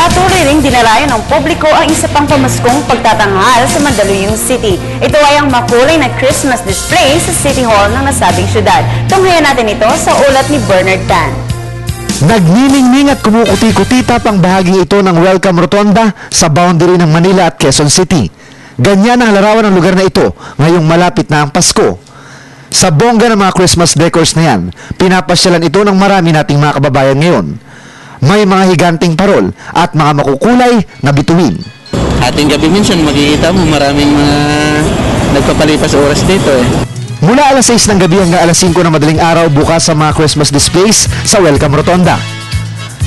Patuloy ring dinarayo ng publiko ang isa pang pamaskong pagtatanghal sa Mandaluyong City. Ito ay ang makulay na Christmas display sa City Hall ng nasabing syudad. Tunghayan natin ito sa ulat ni Bernard Tan. Nagniningning at kumukuti-kutita pang bahagi ito ng Welcome Rotonda sa boundary ng Manila at Quezon City. Ganyan ang larawan ng lugar na ito ngayong malapit na ang Pasko. Sa bongga ng mga Christmas decors na yan, pinapasyalan ito ng marami nating mga kababayan ngayon. May mga higanting parol at mga makukulay na bituin. Ating gabi minsan makikita mo maraming mga nagpapalipas oras dito eh. Mula alas 6 ng gabi hanggang alas 5 ng madaling araw bukas sa mga Christmas displays sa Welcome Rotonda.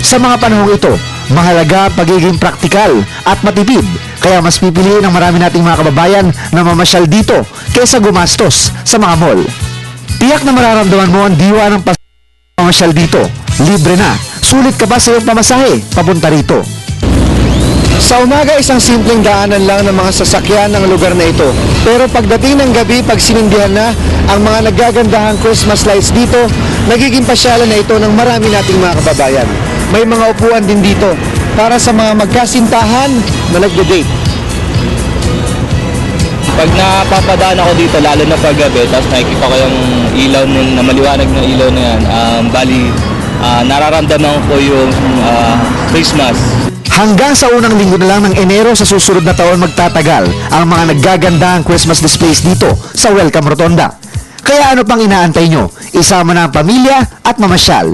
Sa mga panahong ito, mahalaga ang pagiging praktikal at matipid, kaya mas pipiliin ng marami nating mga kababayan na mamasyal dito kaysa gumastos sa mga mall. Tiyak na mararamdaman mo ang diwa ng pamasyal dito. Libre na. Sulit ka ba sa iyong pamasahe papunta rito? Sa umaga, isang simpleng daanan lang ng mga sasakyan ng lugar na ito. Pero pagdating ng gabi, pag sinindihan na ang mga nagagandahang Christmas lights dito, nagiging pasyalan na ito ng marami nating mga kababayan. May mga upuan din dito para sa mga magkasintahan na nagde-date. Pag napapadaan ako dito, lalo na pag gabi, tapos nakikita ko yung ilaw na maliwanag na ilaw na yan, nararamdaman ko yung Christmas. Hanggang sa unang linggo na lang ng Enero sa susunod na taon magtatagal ang mga naggagandahang Christmas displays dito sa Welcome Rotonda. Kaya ano pang inaantay nyo? Isama na ang pamilya at mamasyal.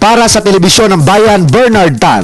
Para sa Telebisyon ng Bayan, Bernard Tan.